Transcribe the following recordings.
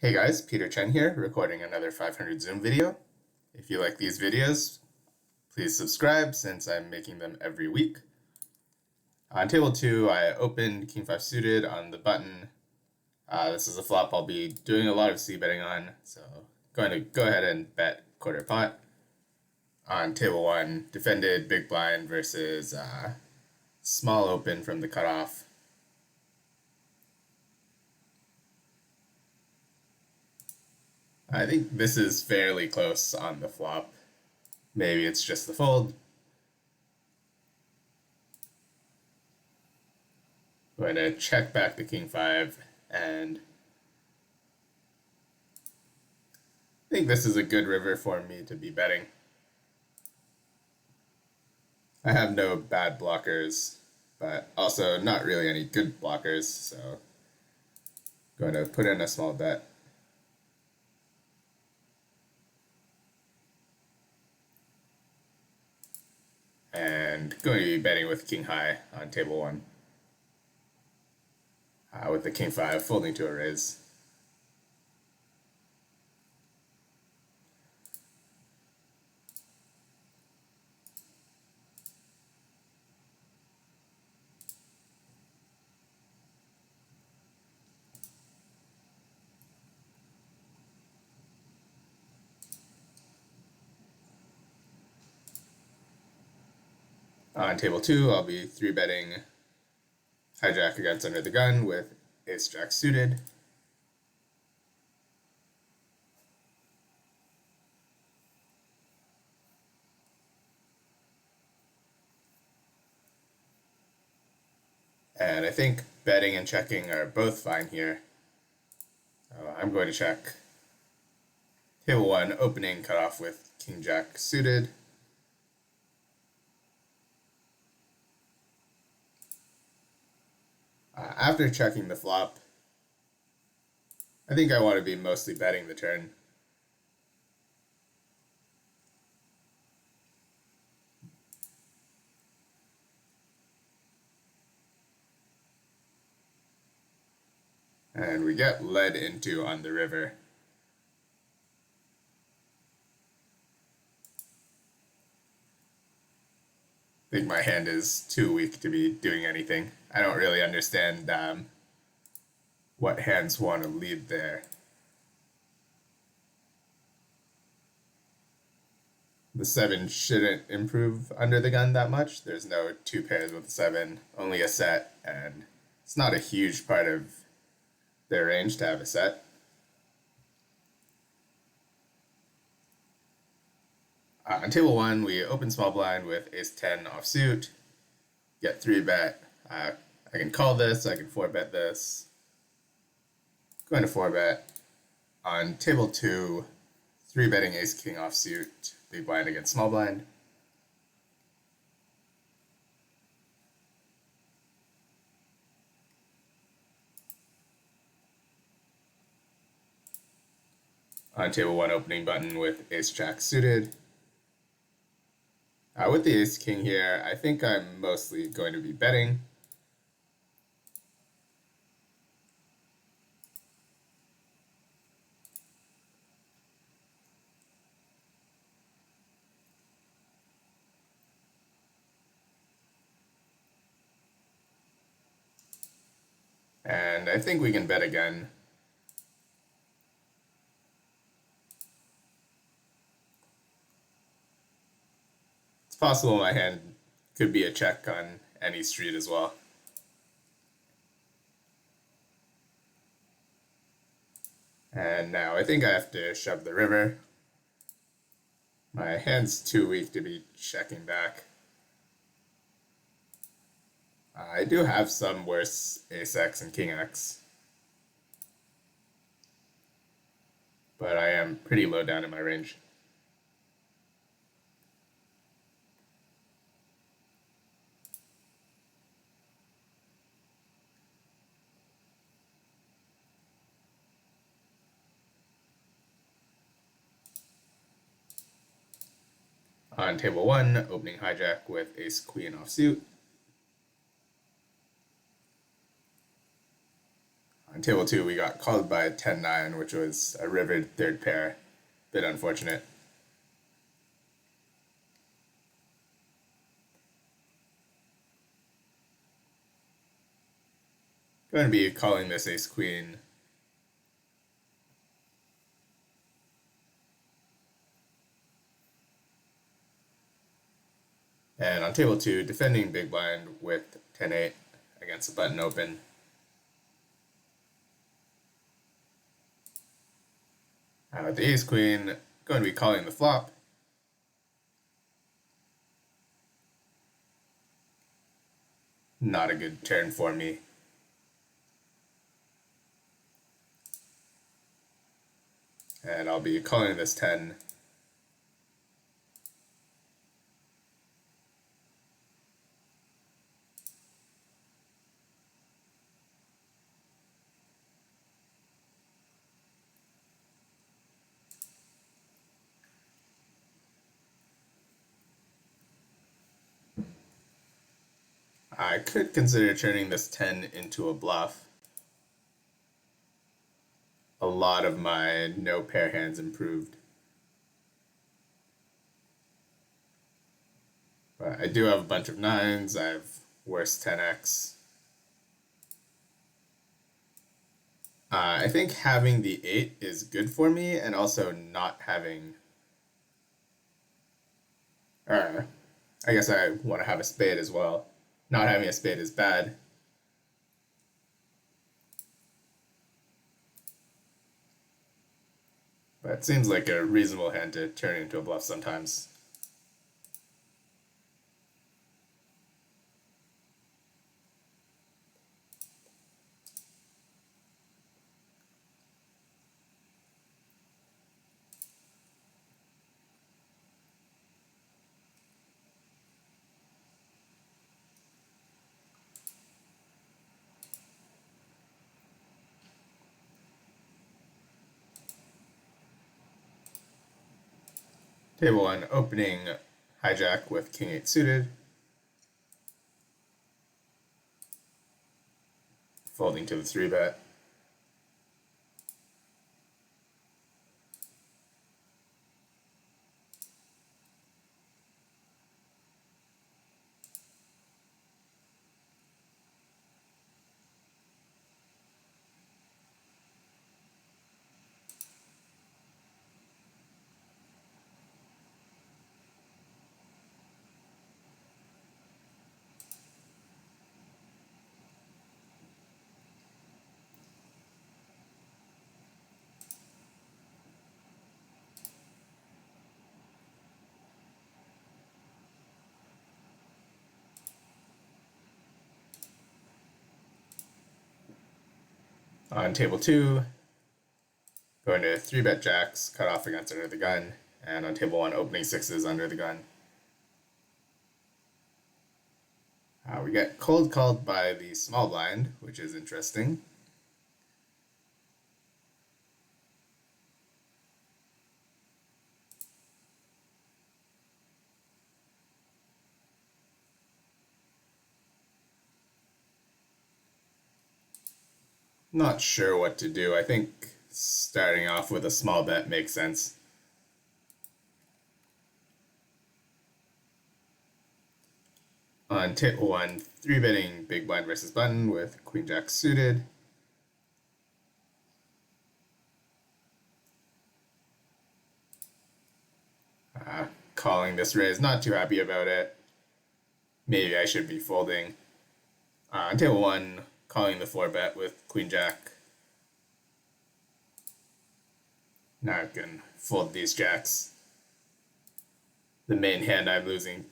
Hey guys, Peter Chen here, recording another 500 Zoom video. If you like these videos, please subscribe since I'm making them every week. On table 2, I opened King 5 suited on the button. This is a flop I'll be doing a lot of c-betting on, so going to go ahead and bet quarter pot. On table 1, defended big blind versus small open from the cutoff. I think this is fairly close on the flop. Maybe it's just the fold. Going to check back the King 5, and I think this is a good river for me to be betting. I have no bad blockers, but also not really any good blockers, so going to put in a small bet. And going to be betting with King High on table 1. With the King 5 folding to a raise. On table 2, I'll be 3-betting hijack against under the gun with ace-jack suited. And I think betting and checking are both fine here. So I'm going to check. Table 1, opening cutoff with king-jack suited. After checking the flop, I think I want to be mostly betting the turn. And we get led into on the river. I think my hand is too weak to be doing anything. I don't really understand what hands want to lead there. The 7 shouldn't improve under the gun that much. There's no 2 pairs with 7, only a set, and it's not a huge part of their range to have a set. On table 1, we open small blind with ace-10 offsuit, get 3-bet. I can call this, I can 4-bet this. Going to 4-bet. On table 2, 3-betting ace-king offsuit, big blind against small blind. On table 1, opening button with ace-jack suited. With the ace-king here, I think I'm mostly going to be betting. And I think we can bet again. It's possible my hand could be a check on any street as well. And now I think I have to shove the river. My hand's too weak to be checking back. I do have some worse ace-x and king-x, but I am pretty low down in my range. On table 1, opening hijack with ace-queen offsuit. On table 2, we got called by 10-9, which was a rivered third pair. Bit unfortunate. Going to be calling this ace-queen. And on table 2, defending big blind with 10-8 against the button open. With the ace-queen, going to be calling the flop. Not a good turn for me. And I'll be calling this 10. I could consider turning this 10 into a bluff. A lot of my no pair hands improved. But I do have a bunch of 9s. I have worse 10x. I think having the 8 is good for me, and also not having... I guess I want to have a spade as well. Not having a spade is bad. But it seems like a reasonable hand to turn into a bluff sometimes. Table 1, opening hijack with king 8 suited. Folding to the 3-bet. On table 2, going to 3-bet jacks, cut off against under the gun, and on table 1, opening 6s under the gun. We get cold called by the small blind, which is interesting. Not sure what to do. I think starting off with a small bet makes sense. On table 1, 3-betting big blind versus button with queen jack suited. Calling this raise, not too happy about it. Maybe I should be folding. On table 1, calling the 4-bet with queen jack. Now I can fold these jacks. The main hand I'm losing,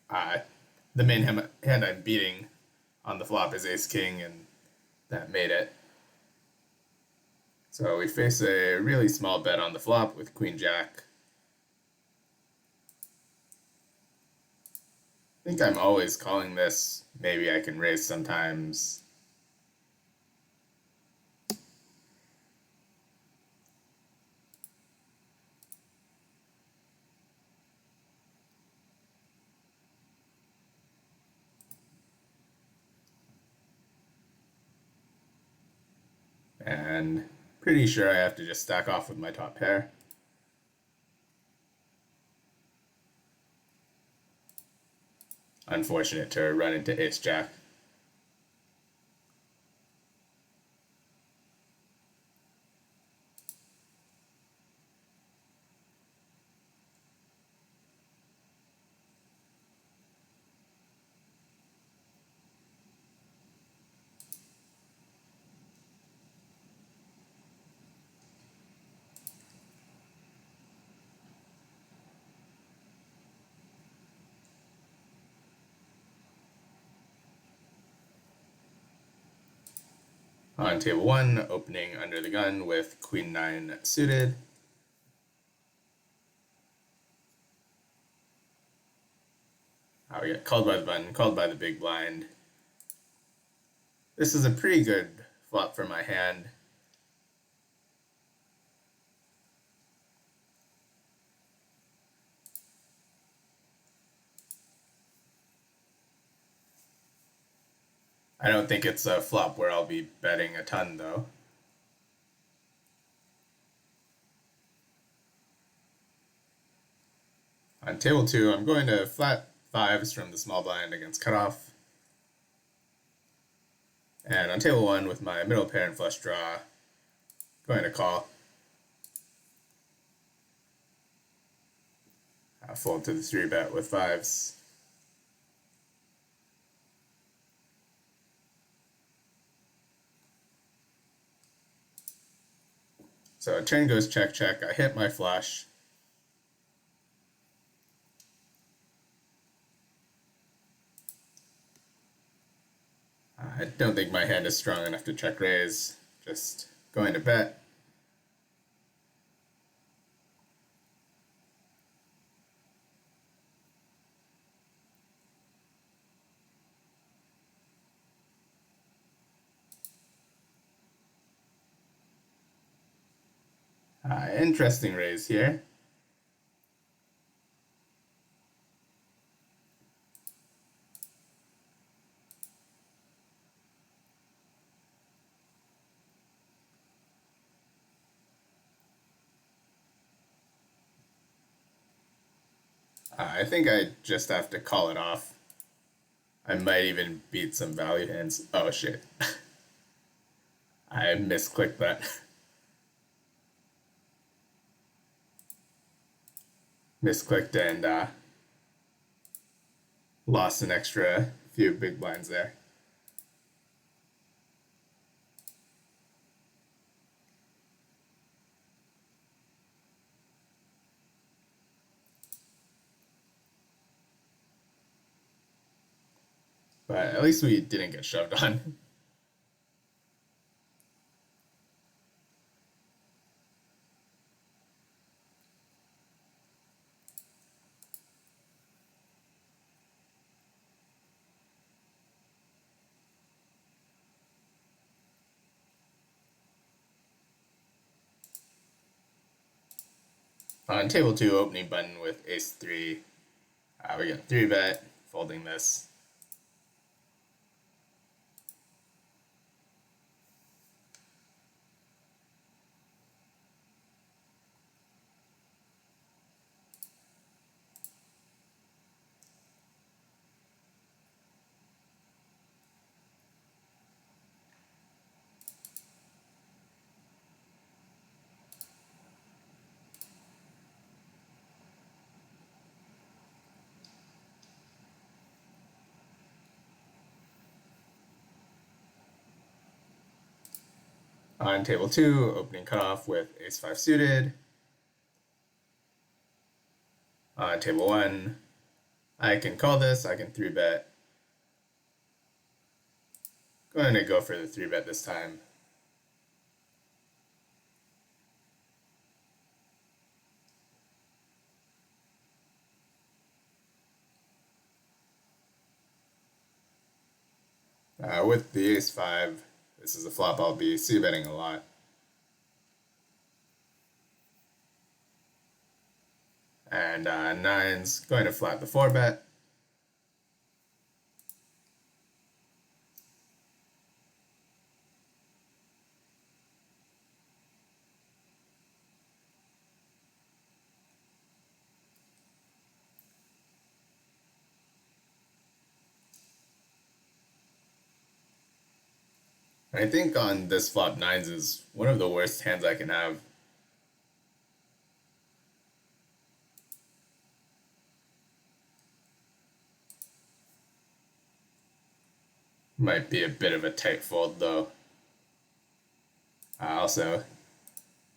the main hand I'm beating on the flop is ace-king, and that made it. So we face a really small bet on the flop with queen jack. I think I'm always calling this. Maybe I can raise sometimes. and pretty sure I have to just stack off with my top pair. Unfortunate to run into ace-jack. On table 1, opening under the gun with queen 9 suited. We get called by the button, called by the big blind. This is a pretty good flop for my hand. I don't think it's a flop where I'll be betting a ton, though. On table 2, I'm going to flat 5s from the small blind against cutoff. And on table 1, with my middle pair and flush draw, going to call. Fold to the 3-bet with 5s. So turn goes check, check. I hit my flush. I don't think my hand is strong enough to check raise. Just going to bet. Interesting raise here. I think I just have to call it off. I might even beat some value hands. Oh shit. I misclicked that. Misclicked and lost an extra few big blinds there. But at least we didn't get shoved on. On table 2, opening button with ace-3, we got 3-bet, folding this. On table 2, opening cutoff with ace-5 suited. On table 1, I can call this, I can 3-bet. Going to go for the 3-bet this time. With the ace-5, this is a flop I'll be c-betting a lot. And 9's going to flat the 4-bet. I think on this flop, nines is one of the worst hands I can have. Might be a bit of a tight fold though. Also,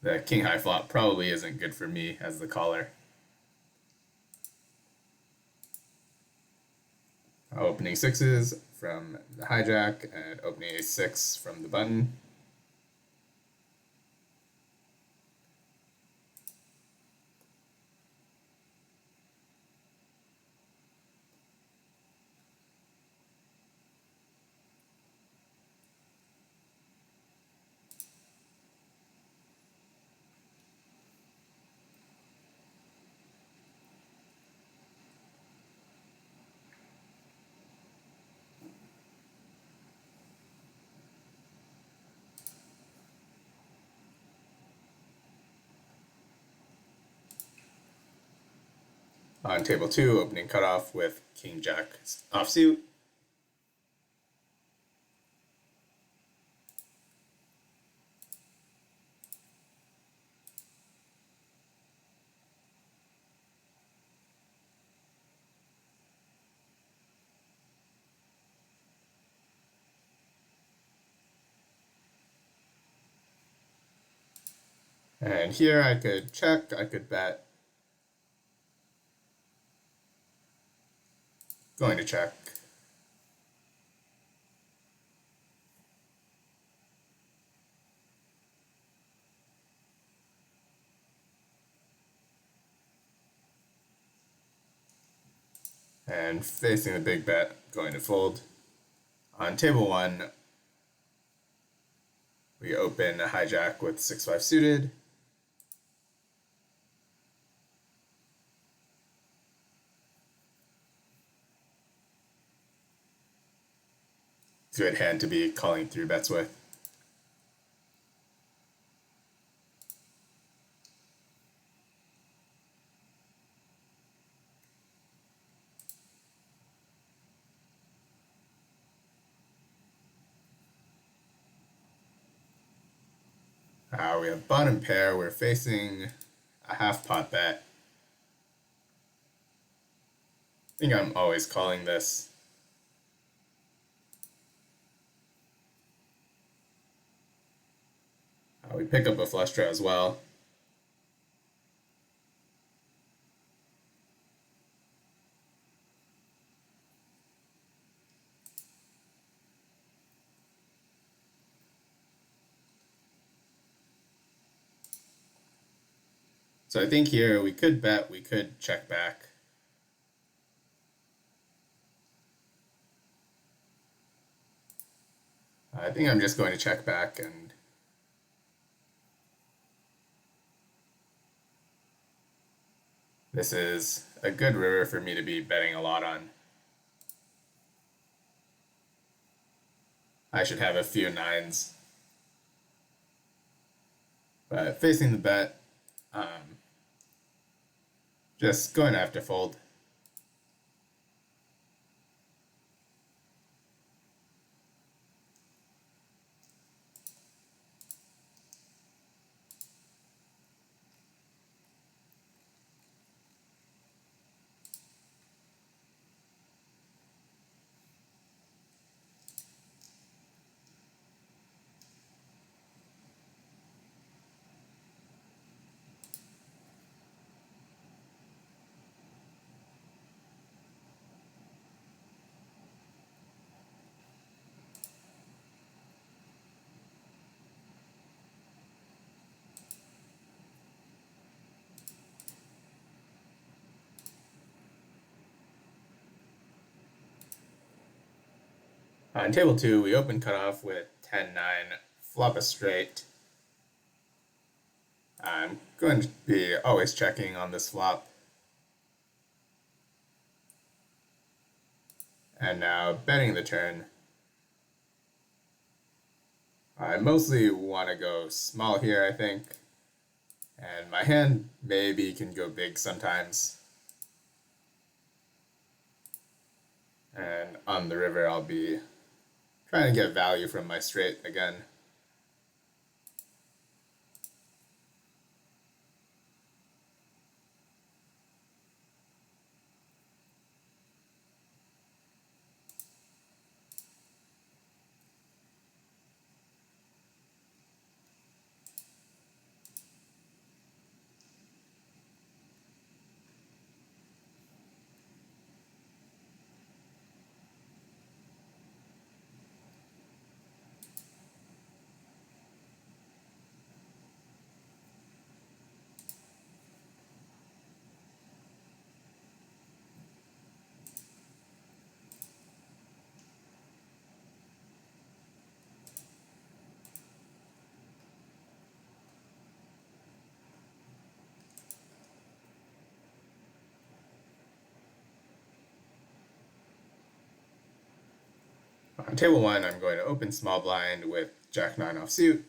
the king high flop probably isn't good for me as the caller. Opening sixes from the hijack and opening a six from the button. On table two, opening cutoff with king jack offsuit. And here I could check, I could bet. Going to check. And facing the big bet, going to fold. On table one, we open a hijack with 6-5 suited. Good hand to be calling three bets with. We have bottom pair, we're facing a half pot bet. I think I'm always calling this. We pick up a flush draw as well. So I think here we could bet, we could check back. I think I'm just going to check back, and this is a good river for me to be betting a lot on. I should have a few nines. But facing the bet, just going to have to fold. On table two, we open cutoff with 10-9, flop a straight. I'm going to be always checking on this flop. And now betting the turn. I mostly want to go small here, I think. And my hand maybe can go big sometimes. And on the river, I'll be Trying to get value from my straight again. On table 1, I'm going to open small blind with Jack 9 offsuit.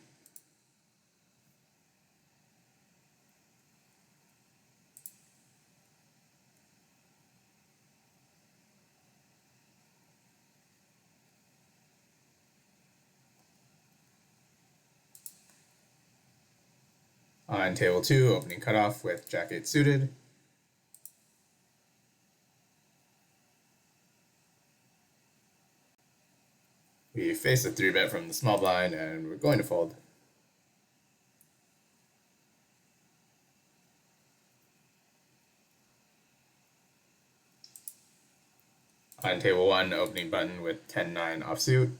On table 2, opening cutoff with Jack 8 suited. We face a 3-bet from the small blind, and we're going to fold. On table 1, opening button with 10-9 offsuit.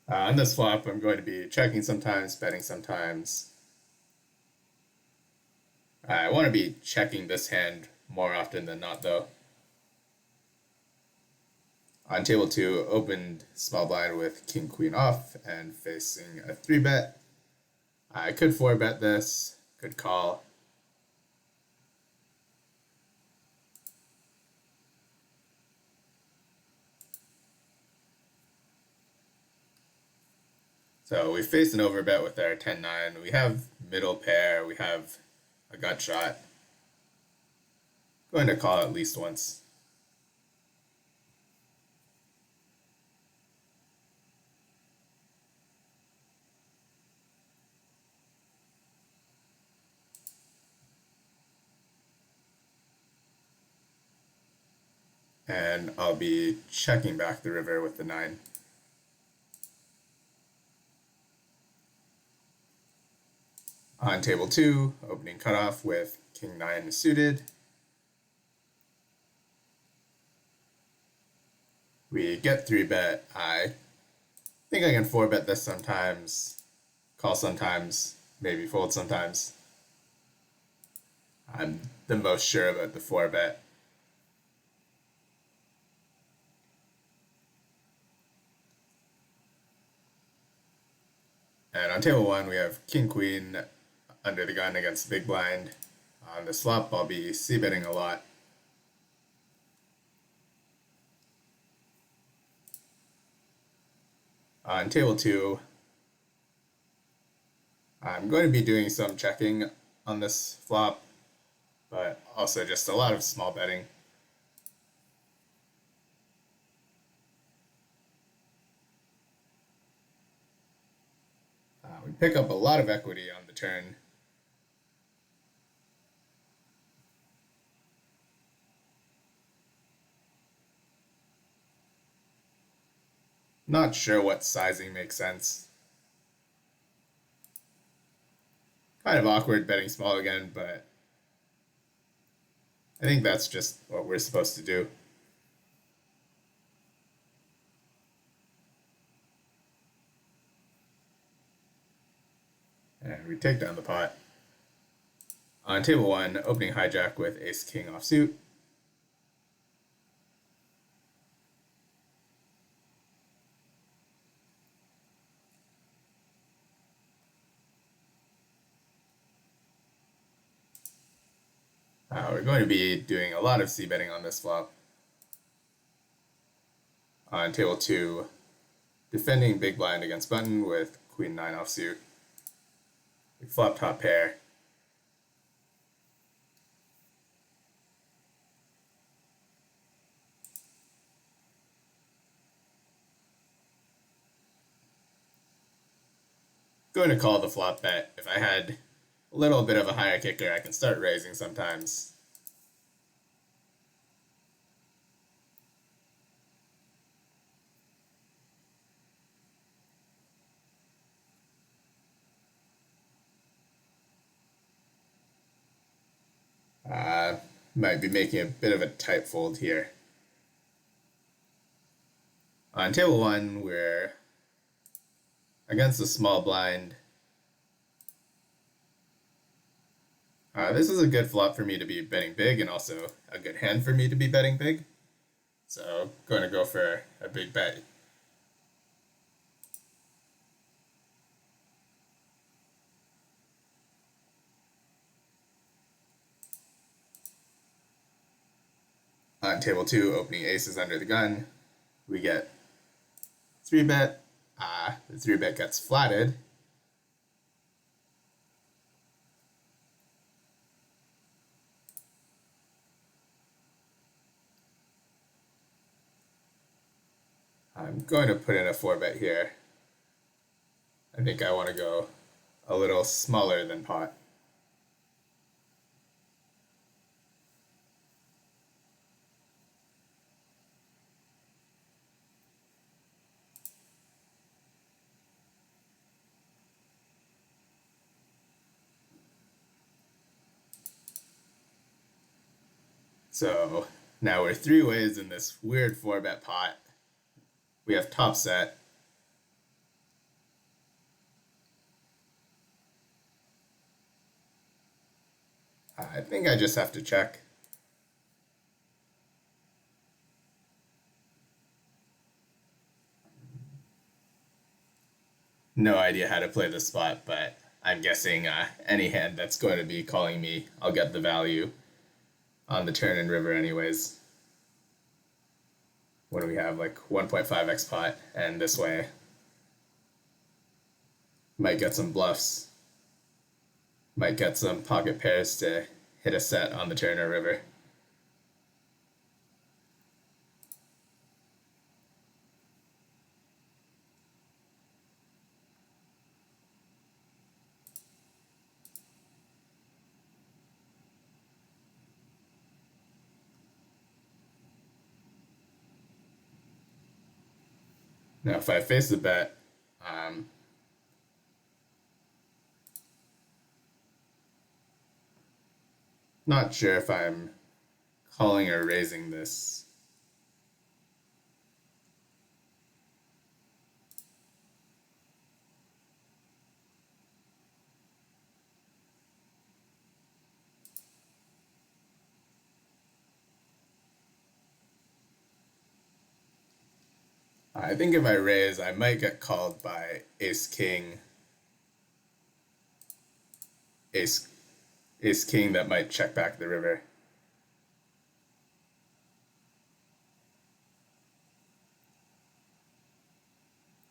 On this flop, I'm going to be checking sometimes, betting sometimes. I want to be checking this hand more often than not, though. On table 2, opened small blind with king queen off and facing a 3-bet. I could 4-bet this, could call. So we face an overbet with our 10-9. We have middle pair, we have a gut shot. Going to call at least once. And I'll be checking back the river with the 9. On table 2, opening cutoff with king 9 suited. We get 3-bet. I think I can 4-bet this sometimes, call sometimes, maybe fold sometimes. I'm the most sure about the 4-bet. And on table 1, we have king queen under the gun against the big blind. On this flop, I'll be c-betting a lot. On table 2, I'm going to be doing some checking on this flop, but also just a lot of small betting. We pick up a lot of equity on the turn. Not sure what sizing makes sense. Kind of awkward betting small again, but I think that's just what we're supposed to do. And we take down the pot. On table 1, opening hijack with ace-king offsuit. We're going to be doing a lot of c-betting on this flop. On table 2, defending big blind against button with queen 9 offsuit. We flop top pair. going to call the flop bet. If I had a little bit of a higher kicker, I can start raising sometimes. Might be making a bit of a tight fold here. On table one, we're against the small blind. This is a good flop for me to be betting big, and also a good hand for me to be betting big. So going to go for a big bet. On table two, opening aces under the gun, we get 3-bet. The 3-bet gets flatted. I'm going to put in a 4-bet here. I think I want to go a little smaller than pot. So now we're 3 ways in this weird 4-bet pot. We have top set. I think I just have to check. No idea how to play this spot, but I'm guessing any hand that's going to be calling me, I'll get the value on the turn and river anyways. What do we have, like 1.5x pot, and this way might get some bluffs, might get some pocket pairs to hit a set on the turn or river. Now if I face the bet, not sure if I'm calling or raising this. I think if I raise, I might get called by ace-king. Ace-king that might check back the river.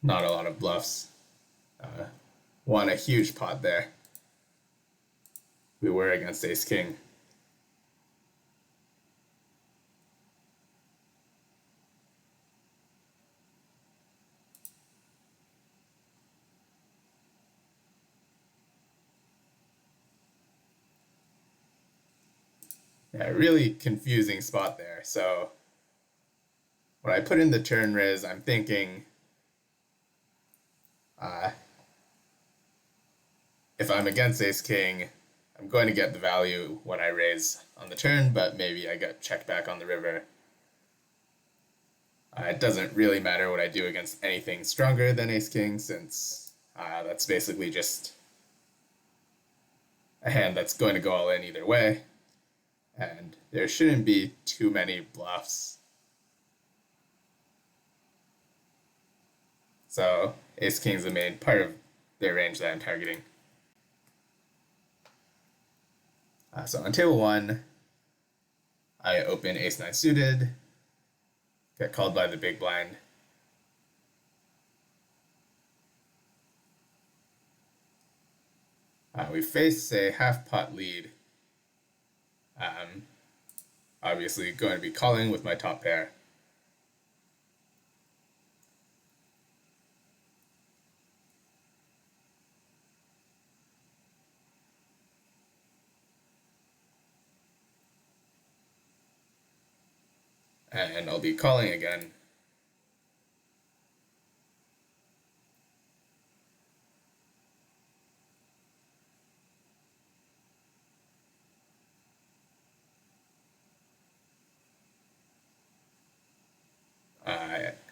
Not a lot of bluffs. Won a huge pot there. We were against ace-king. Yeah, really confusing spot there. So when I put in the turn raise, I'm thinking if I'm against ace-king, I'm going to get the value when I raise on the turn, but maybe I get checked back on the river. It doesn't really matter what I do against anything stronger than ace-king, since that's basically just a hand that's going to go all in either way, and there shouldn't be too many bluffs. So ace-king is the main part of their range that I'm targeting. So on table one, I open ace-9 suited, get called by the big blind. We face a half-pot lead. Obviously going to be calling with my top pair. and I'll be calling again.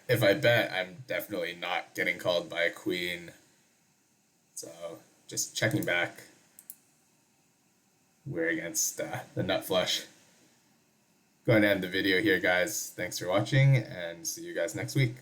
If I bet, I'm definitely not getting called by a queen. So just checking back. We're against the nut flush. Going to end the video here, guys. Thanks for watching, and see you guys next week.